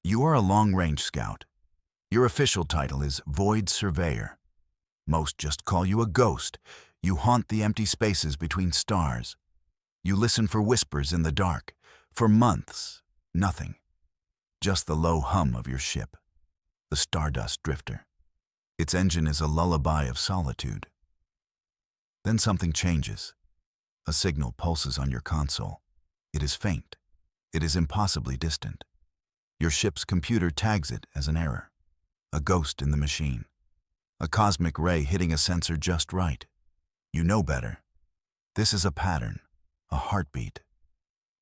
You are a long-range scout. Your official title is Void Surveyor. Most just call you a ghost. You haunt the empty spaces between stars. You listen for whispers in the dark. For months, nothing. Just the low hum of your ship, the Stardust Drifter. Its engine is a lullaby of solitude. Then something changes. A signal pulses on your console. It is faint. It is impossibly distant. Your ship's computer tags it as an error. A ghost in the machine. A cosmic ray hitting a sensor just right. You know better. This is a pattern, a heartbeat.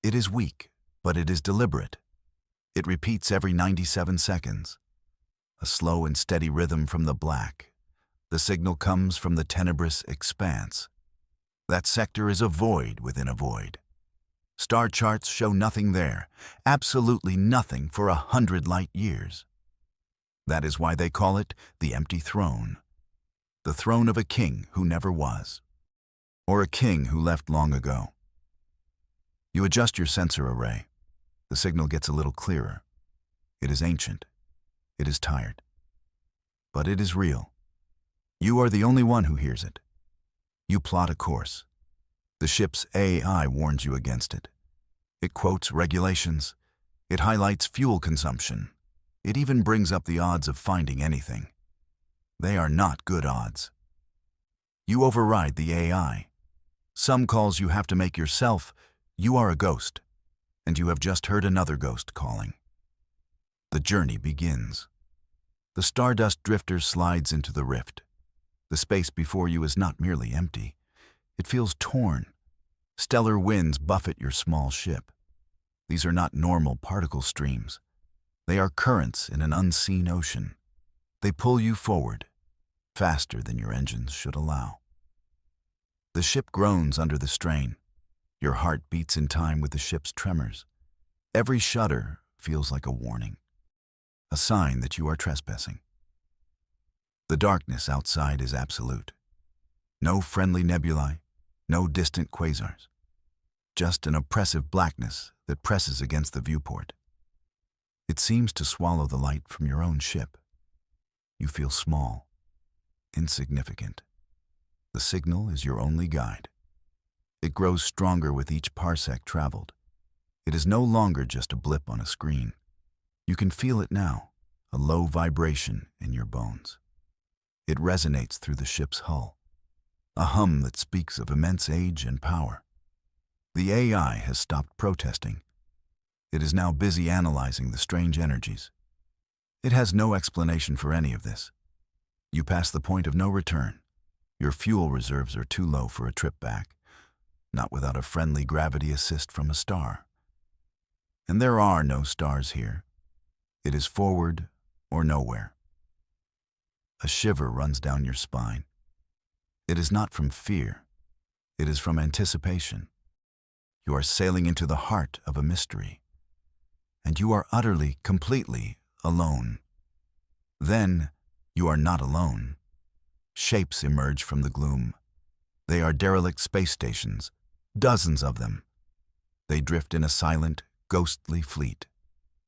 It is weak, but it is deliberate. It repeats every 97 seconds. A slow and steady rhythm from the black. The signal comes from the tenebrous expanse. That sector is a void within a void. Star charts show nothing there, absolutely nothing for 100 light years. That is why they call it the empty throne. The throne of a king who never was. Or a king who left long ago. You adjust your sensor array. The signal gets a little clearer. It is ancient. It is tired. But it is real. You are the only one who hears it. You plot a course. The ship's AI warns you against it. It quotes regulations. It highlights fuel consumption. It even brings up the odds of finding anything. They are not good odds. You override the AI. Some calls you have to make yourself. You are a ghost, and you have just heard another ghost calling. The journey begins. The Stardust Drifter slides into the rift. The space before you is not merely empty. It feels torn. Stellar winds buffet your small ship. These are not normal particle streams. They are currents in an unseen ocean. They pull you forward, faster than your engines should allow. The ship groans under the strain. Your heart beats in time with the ship's tremors. Every shudder feels like a warning, a sign that you are trespassing. The darkness outside is absolute. No friendly nebulae, no distant quasars. Just an oppressive blackness that presses against the viewport. It seems to swallow the light from your own ship. You feel small, insignificant. The signal is your only guide. It grows stronger with each parsec traveled. It is no longer just a blip on a screen. You can feel it now, a low vibration in your bones. It resonates through the ship's hull, a hum that speaks of immense age and power. The AI has stopped protesting. It is now busy analyzing the strange energies. It has no explanation for any of this. You pass the point of no return. Your fuel reserves are too low for a trip back, not without a friendly gravity assist from a star. And there are no stars here. It is forward or nowhere. A shiver runs down your spine. It is not from fear. It is from anticipation. You are sailing into the heart of a mystery. And you are utterly, completely alone. Then, you are not alone. Shapes emerge from the gloom. They are derelict space stations, dozens of them. They drift in a silent, ghostly fleet.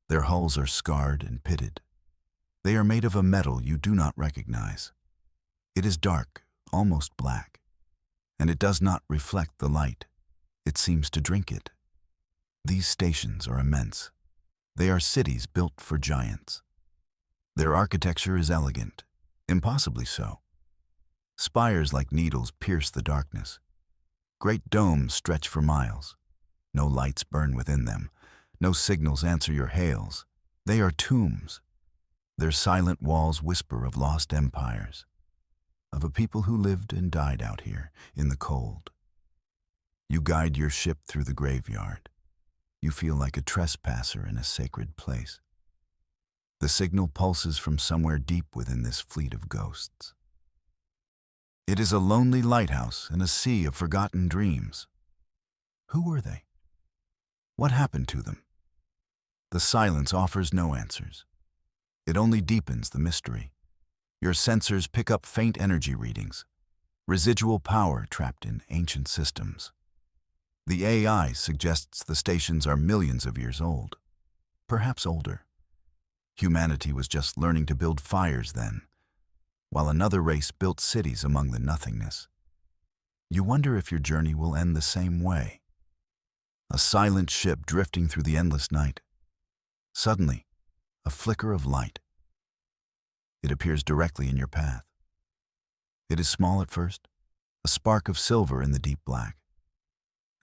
Their hulls are scarred and pitted. They are made of a metal you do not recognize. It is dark, almost black, and it does not reflect the light. It seems to drink it. These stations are immense. They are cities built for giants. Their architecture is elegant, impossibly so. Spires like needles pierce the darkness. Great domes stretch for miles. No lights burn within them. No signals answer your hails. They are tombs. Their silent walls whisper of lost empires, of a people who lived and died out here in the cold. You guide your ship through the graveyard. You feel like a trespasser in a sacred place. The signal pulses from somewhere deep within this fleet of ghosts. It is a lonely lighthouse in a sea of forgotten dreams. Who were they? What happened to them? The silence offers no answers. It only deepens the mystery. Your sensors pick up faint energy readings, residual power trapped in ancient systems. The AI suggests the stations are millions of years old, perhaps older. Humanity was just learning to build fires then, while another race built cities among the nothingness. You wonder if your journey will end the same way. A silent ship drifting through the endless night. Suddenly, a flicker of light. It appears directly in your path. It is small at first, a spark of silver in the deep black.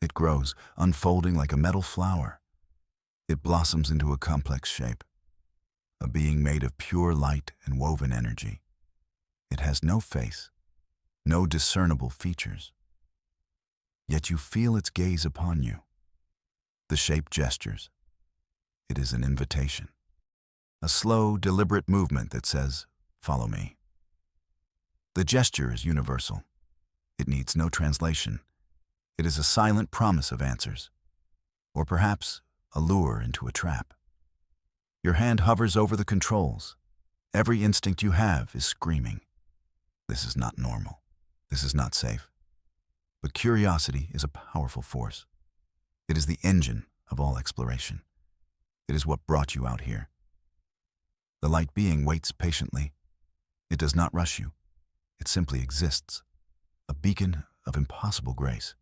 It grows, unfolding like a metal flower. It blossoms into a complex shape, a being made of pure light and woven energy. It has no face, no discernible features. Yet you feel its gaze upon you. The shape gestures. It is an invitation, a slow, deliberate movement that says, "Follow me." The gesture is universal. It needs no translation. It is a silent promise of answers, or perhaps a lure into a trap. Your hand hovers over the controls. Every instinct you have is screaming. This is not normal. This is not safe. But curiosity is a powerful force. It is the engine of all exploration. It is what brought you out here. The light being waits patiently. It does not rush you. It simply exists, a beacon of impossible grace.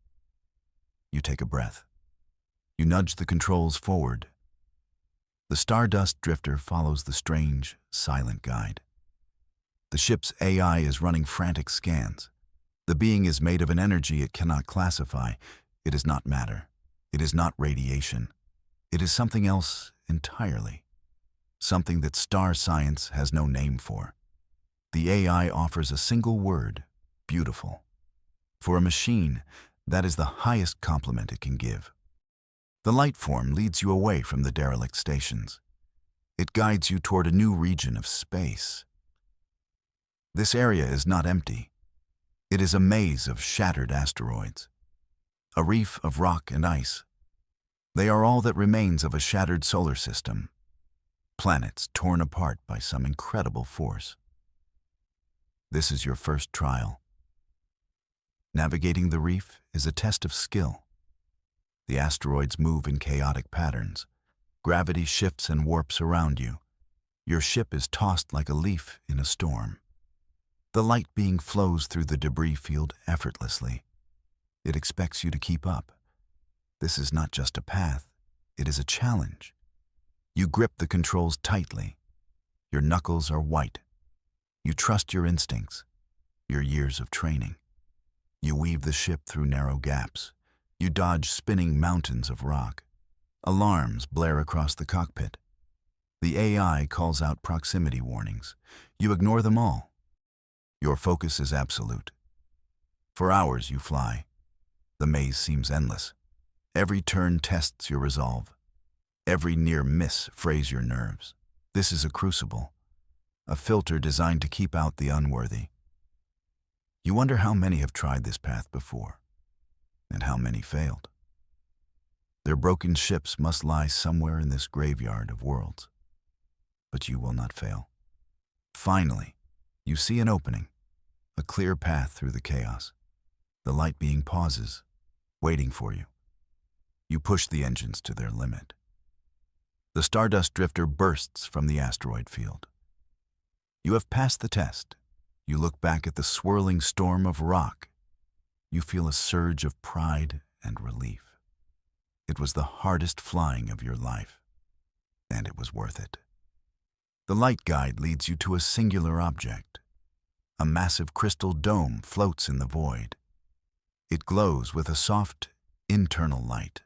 You take a breath. You nudge the controls forward. The Stardust Drifter follows the strange, silent guide. The ship's AI is running frantic scans. The being is made of an energy it cannot classify. It is not matter. It is not radiation. It is something else entirely. Something that star science has no name for. The AI offers a single word: beautiful. For a machine, that is the highest compliment it can give. The light form leads you away from the derelict stations. It guides you toward a new region of space. This area is not empty. It is a maze of shattered asteroids, a reef of rock and ice. They are all that remains of a shattered solar system, planets torn apart by some incredible force. This is your first trial. Navigating the reef is a test of skill. The asteroids move in chaotic patterns. Gravity shifts and warps around you. Your ship is tossed like a leaf in a storm. The light being flows through the debris field effortlessly. It expects you to keep up. This is not just a path, it is a challenge. You grip the controls tightly. Your knuckles are white. You trust your instincts, your years of training. You weave the ship through narrow gaps. You dodge spinning mountains of rock. Alarms blare across the cockpit. The AI calls out proximity warnings. You ignore them all. Your focus is absolute. For hours you fly. The maze seems endless. Every turn tests your resolve. Every near miss frays your nerves. This is a crucible, a filter designed to keep out the unworthy. You wonder how many have tried this path before, and how many failed. Their broken ships must lie somewhere in this graveyard of worlds. But you will not fail. Finally, you see an opening, a clear path through the chaos. The light being pauses, waiting for you. You push the engines to their limit. The Stardust Drifter bursts from the asteroid field. You have passed the test. You look back at the swirling storm of rock. You feel a surge of pride and relief. It was the hardest flying of your life, and it was worth it. The light guide leads you to a singular object. A massive crystal dome floats in the void. It glows with a soft, internal light.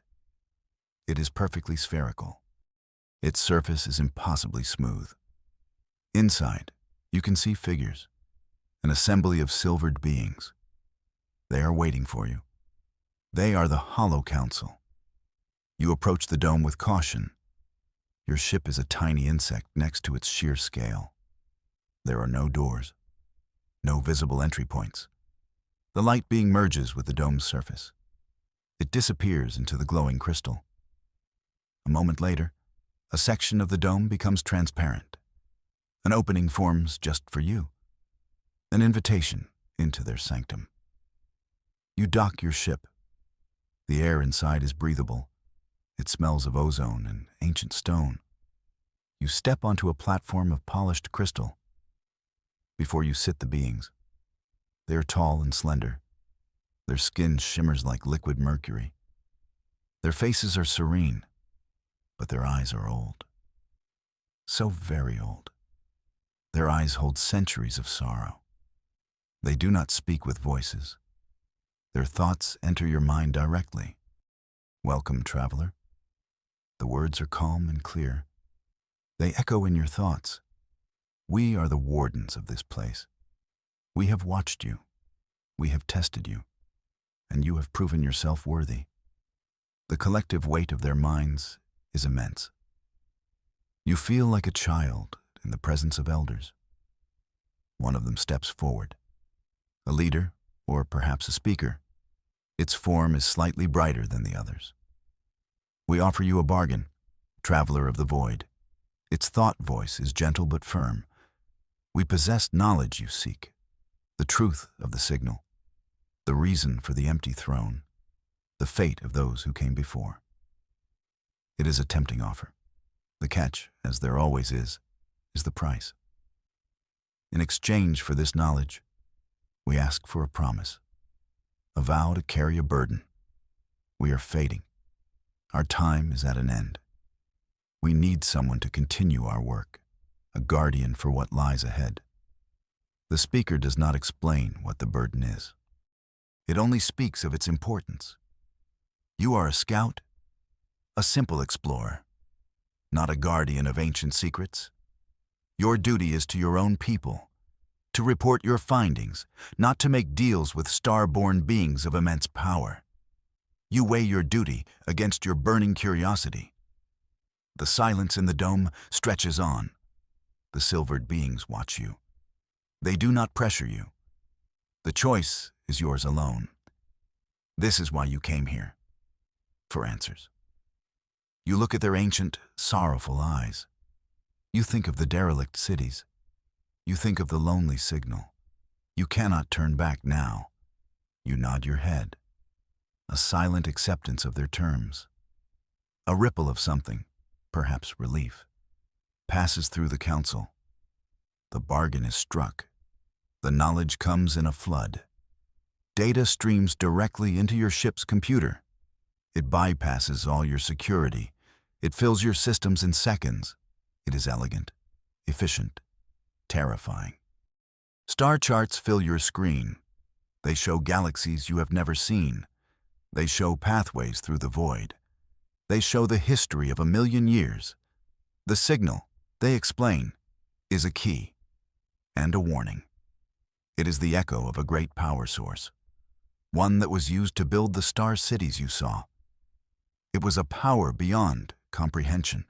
It is perfectly spherical. Its surface is impossibly smooth. Inside, you can see figures, an assembly of silvered beings. They are waiting for you. They are the Hollow Council. You approach the dome with caution. Your ship is a tiny insect next to its sheer scale. There are no doors, no visible entry points. The light being merges with the dome's surface. It disappears into the glowing crystal. A moment later, a section of the dome becomes transparent. An opening forms just for you, an invitation into their sanctum. You dock your ship. The air inside is breathable. It smells of ozone and ancient stone. You step onto a platform of polished crystal. Before you sit the beings. They are tall and slender. Their skin shimmers like liquid mercury. Their faces are serene, but their eyes are old. So very old. Their eyes hold centuries of sorrow. They do not speak with voices. Their thoughts enter your mind directly. Welcome, traveler. The words are calm and clear. They echo in your thoughts. We are the wardens of this place. We have watched you. We have tested you. And you have proven yourself worthy. The collective weight of their minds is immense. You feel like a child in the presence of elders. One of them steps forward. A leader, or perhaps a speaker. Its form is slightly brighter than the others. We offer you a bargain, traveler of the void. Its thought voice is gentle but firm. We possess knowledge you seek, the truth of the signal, the reason for the empty throne, the fate of those who came before. It is a tempting offer. The catch, as there always is the price. In exchange for this knowledge, we ask for a promise, a vow to carry a burden. We are fading. Our time is at an end. We need someone to continue our work, a guardian for what lies ahead. The speaker does not explain what the burden is. It only speaks of its importance. You are a scout, a simple explorer, not a guardian of ancient secrets. Your duty is to your own people, to report your findings, not to make deals with star-born beings of immense power. You weigh your duty against your burning curiosity. The silence in the dome stretches on. The silvered beings watch you. They do not pressure you. The choice is yours alone. This is why you came here, for answers. You look at their ancient, sorrowful eyes. You think of the derelict cities. You think of the lonely signal. You cannot turn back now. You nod your head. A silent acceptance of their terms. A ripple of something, perhaps relief, passes through the council. The bargain is struck. The knowledge comes in a flood. Data streams directly into your ship's computer. It bypasses all your security. It fills your systems in seconds. It is elegant, efficient, terrifying. Star charts fill your screen. They show galaxies you have never seen. They show pathways through the void. They show the history of 1,000,000 years. The signal, they explain, is a key and a warning. It is the echo of a great power source, one that was used to build the star cities you saw. It was a power beyond comprehension.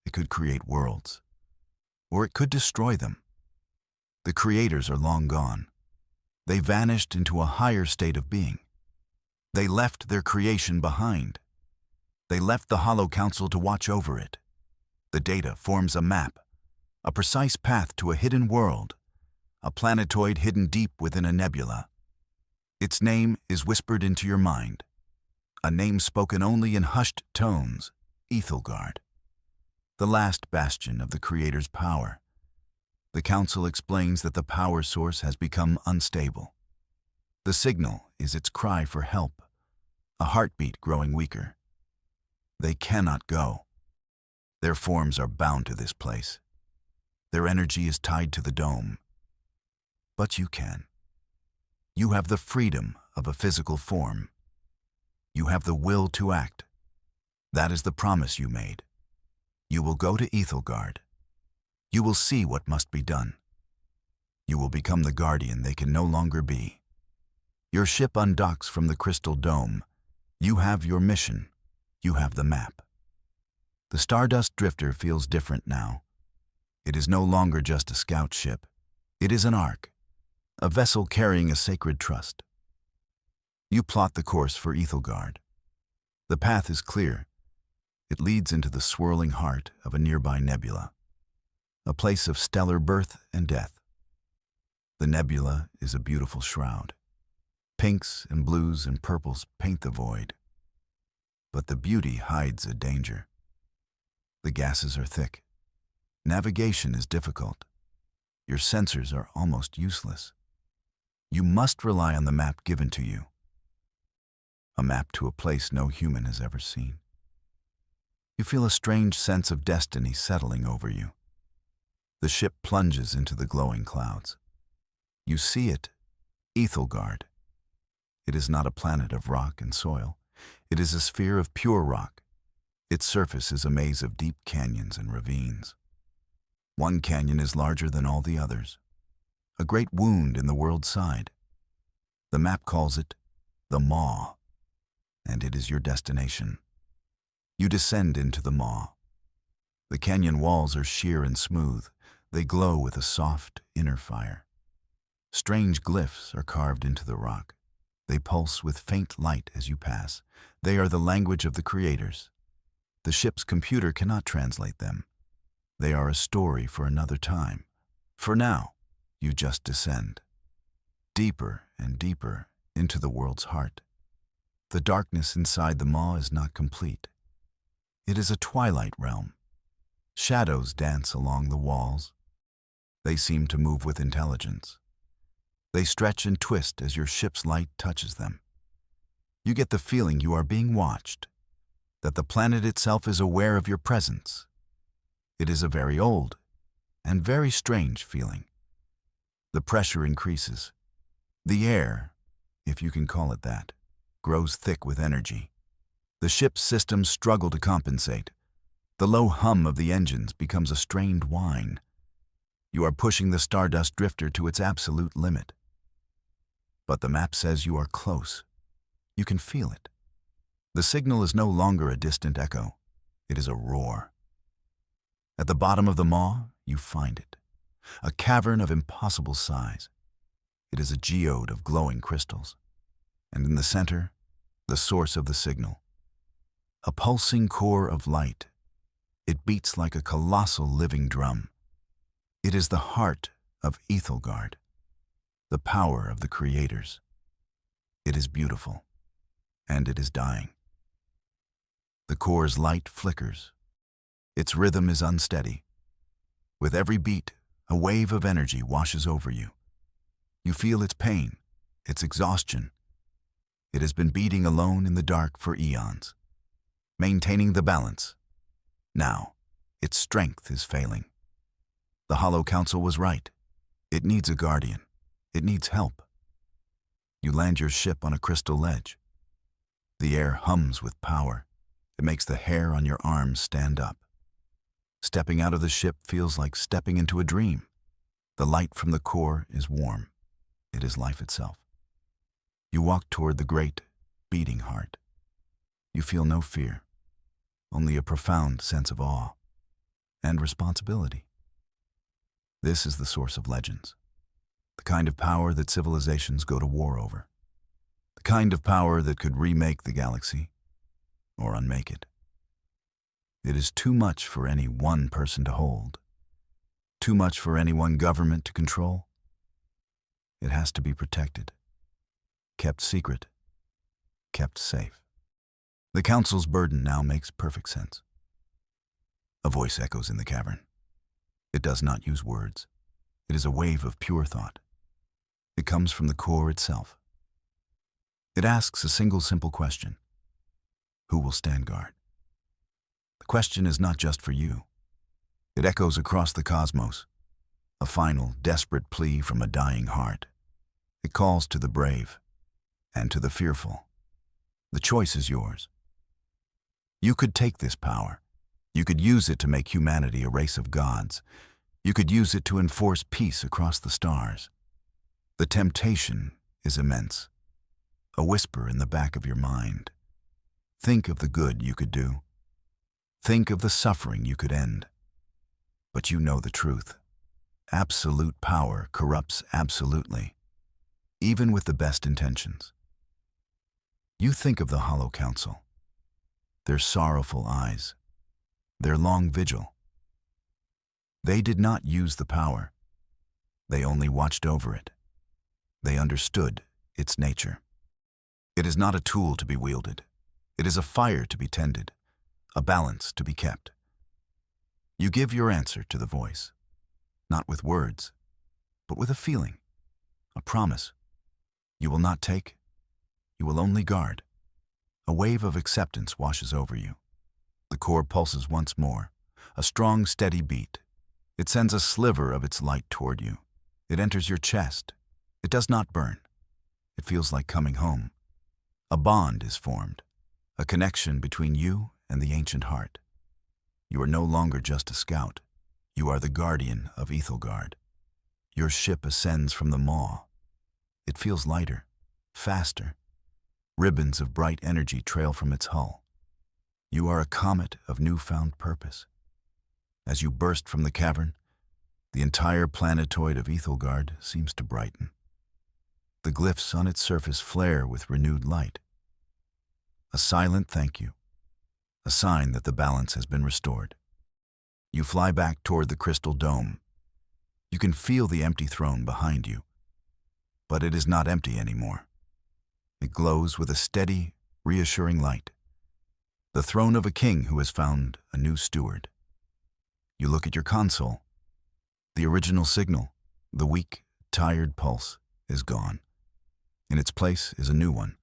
It could create worlds, or it could destroy them. The creators are long gone. They vanished into a higher state of being. They left their creation behind. They left the Hollow Council to watch over it. The data forms a map, a precise path to a hidden world, a planetoid hidden deep within a nebula. Its name is whispered into your mind, a name spoken only in hushed tones, Ethelgard, the last bastion of the Creator's power. The Council explains that the power source has become unstable. The signal is its cry for help, a heartbeat growing weaker. They cannot go. Their forms are bound to this place. Their energy is tied to the dome. But you can. You have the freedom of a physical form. You have the will to act. That is the promise you made. You will go to Ethelgard. You will see what must be done. You will become the guardian they can no longer be. Your ship undocks from the crystal dome. You have your mission. You have the map. The Stardust Drifter feels different now. It is no longer just a scout ship. It is an ark, a vessel carrying a sacred trust. You plot the course for Ethelgard. The path is clear. It leads into the swirling heart of a nearby nebula, a place of stellar birth and death. The nebula is a beautiful shroud. Pinks and blues and purples paint the void. But the beauty hides a danger. The gases are thick. Navigation is difficult. Your sensors are almost useless. You must rely on the map given to you. A map to a place no human has ever seen. You feel a strange sense of destiny settling over you. The ship plunges into the glowing clouds. You see it, Ethelgard. It is not a planet of rock and soil. It is a sphere of pure rock. Its surface is a maze of deep canyons and ravines. One canyon is larger than all the others, a great wound in the world's side. The map calls it the Maw, and it is your destination. You descend into the Maw. The canyon walls are sheer and smooth. They glow with a soft inner fire. Strange glyphs are carved into the rock. They pulse with faint light as you pass. They are the language of the creators. The ship's computer cannot translate them. They are a story for another time. For now, you just descend, deeper and deeper into the world's heart. The darkness inside the Maw is not complete. It is a twilight realm. Shadows dance along the walls. They seem to move with intelligence. They stretch and twist as your ship's light touches them. You get the feeling you are being watched, that the planet itself is aware of your presence. It is a very old and very strange feeling. The pressure increases. The air, if you can call it that, grows thick with energy. The ship's systems struggle to compensate. The low hum of the engines becomes a strained whine. You are pushing the Stardust Drifter to its absolute limit. But the map says you are close. You can feel it. The signal is no longer a distant echo. It is a roar. At the bottom of the Maw, you find it. A cavern of impossible size. It is a geode of glowing crystals. And in the center, the source of the signal. A pulsing core of light. It beats like a colossal living drum. It is the heart of Ethelgard, the power of the creators. It is beautiful, and it is dying. The core's light flickers. Its rhythm is unsteady. With every beat, a wave of energy washes over you. You feel its pain, its exhaustion. It has been beating alone in the dark for eons, maintaining the balance. Now, its strength is failing. The Hollow Council was right. It needs a guardian. It needs help. You land your ship on a crystal ledge. The air hums with power. It makes the hair on your arms stand up. Stepping out of the ship feels like stepping into a dream. The light from the core is warm. It is life itself. You walk toward the great, beating heart. You feel no fear, only a profound sense of awe and responsibility. This is the source of legends, the kind of power that civilizations go to war over, the kind of power that could remake the galaxy or unmake it. It is too much for any one person to hold, too much for any one government to control. It has to be protected, kept secret, kept safe. The Council's burden now makes perfect sense. A voice echoes in the cavern. It does not use words. It is a wave of pure thought. It comes from the core itself. It asks a single simple question. Who will stand guard? The question is not just for you. It echoes across the cosmos, a final, desperate plea from a dying heart. It calls to the brave and to the fearful. The choice is yours. You could take this power. You could use it to make humanity a race of gods. You could use it to enforce peace across the stars. The temptation is immense. A whisper in the back of your mind. Think of the good you could do. Think of the suffering you could end. But you know the truth. Absolute power corrupts absolutely, even with the best intentions. You think of the Hollow Council, their sorrowful eyes, their long vigil. They did not use the power. They only watched over it. They understood its nature. It is not a tool to be wielded. It is a fire to be tended, a balance to be kept. You give your answer to the voice, not with words, but with a feeling, a promise. You will not take, you will only guard. A wave of acceptance washes over you. The core pulses once more, a strong, steady beat. It sends a sliver of its light toward you. It enters your chest. It does not burn. It feels like coming home. A bond is formed, a connection between you and the ancient heart. You are no longer just a scout. You are the guardian of Ethelgard. Your ship ascends from the maw. It feels lighter, faster. Ribbons of bright energy trail from its hull. You are a comet of newfound purpose. As you burst from the cavern, the entire planetoid of Ethelgard seems to brighten. The glyphs on its surface flare with renewed light. A silent thank you, a sign that the balance has been restored. You fly back toward the crystal dome. You can feel the empty throne behind you, but it is not empty anymore. It glows with a steady, reassuring light. The throne of a king who has found a new steward. You look at your console. The original signal, the weak, tired pulse, is gone. In its place is a new one,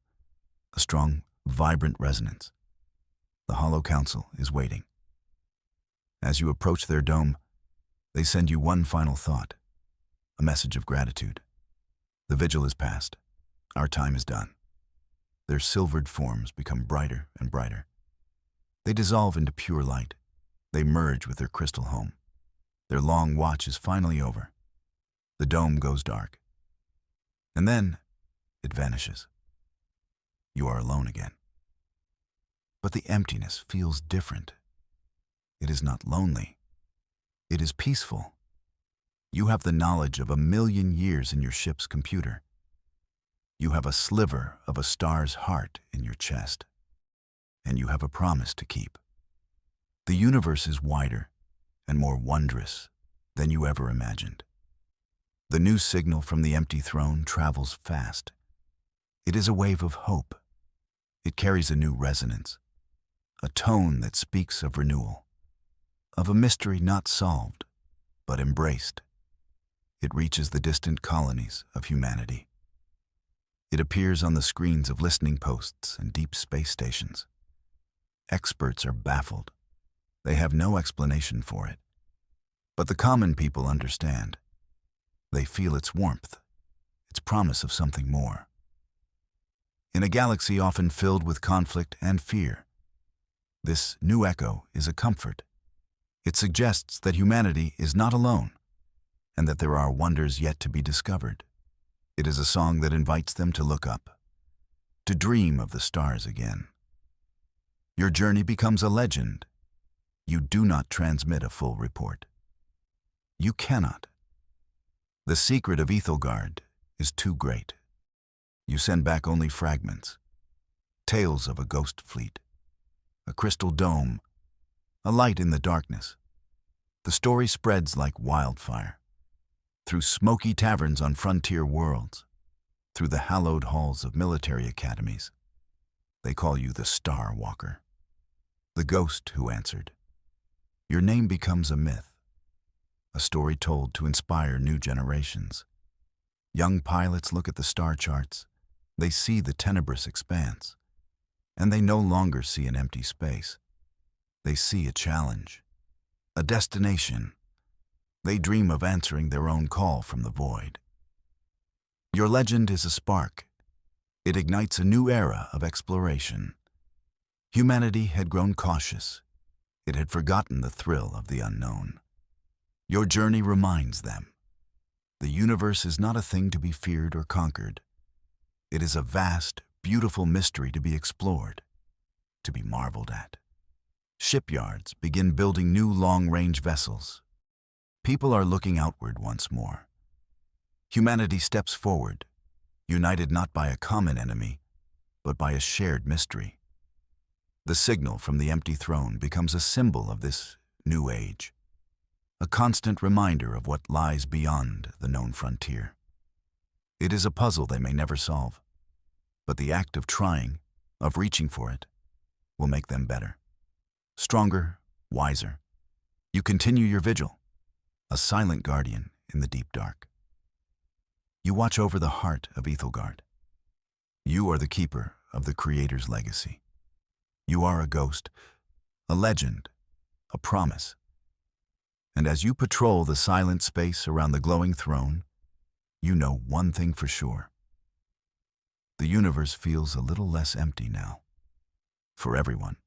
a strong, vibrant resonance. The Hollow Council is waiting. As you approach their dome, they send you one final thought, a message of gratitude. The vigil is past. Our time is done. Their silvered forms become brighter and brighter. They dissolve into pure light. They merge with their crystal home. Their long watch is finally over. The dome goes dark. And then it vanishes. You are alone again. But the emptiness feels different. It is not lonely. It is peaceful. You have the knowledge of 1,000,000 years in your ship's computer. You have a sliver of a star's heart in your chest. And you have a promise to keep. The universe is wider and more wondrous than you ever imagined. The new signal from the empty throne travels fast. It is a wave of hope. It carries a new resonance, a tone that speaks of renewal, of a mystery not solved, but embraced. It reaches the distant colonies of humanity. It appears on the screens of listening posts and deep space stations. Experts are baffled. They have no explanation for it. But the common people understand. They feel its warmth, its promise of something more. In a galaxy often filled with conflict and fear, this new echo is a comfort. It suggests that humanity is not alone, and that there are wonders yet to be discovered. It is a song that invites them to look up, to dream of the stars again. Your journey becomes a legend. You do not transmit a full report. You cannot. The secret of Ethelgard is too great. You send back only fragments, tales of a ghost fleet, a crystal dome, a light in the darkness. The story spreads like wildfire, through smoky taverns on frontier worlds, through the hallowed halls of military academies. They call you the Star Walker, the ghost who answered. Your name becomes a myth, a story told to inspire new generations. Young pilots look at the star charts. They see the tenebrous expanse, and they no longer see an empty space. They see a challenge, a destination. They dream of answering their own call from the void. Your legend is a spark. It ignites a new era of exploration. Humanity had grown cautious. It had forgotten the thrill of the unknown. Your journey reminds them. The universe is not a thing to be feared or conquered. It is a vast, beautiful mystery to be explored, to be marveled at. Shipyards begin building new long-range vessels. People are looking outward once more. Humanity steps forward, united not by a common enemy, but by a shared mystery. The signal from the empty throne becomes a symbol of this new age, a constant reminder of what lies beyond the known frontier. It is a puzzle they may never solve, but the act of trying, of reaching for it, will make them better, stronger, wiser, You continue your vigil, a silent guardian in the deep dark. You watch over the heart of Ethelgard. You are the keeper of the Creator's legacy. You are a ghost, a legend, a promise. And as you patrol the silent space around the glowing throne, you know one thing for sure. The universe feels a little less empty now. For everyone.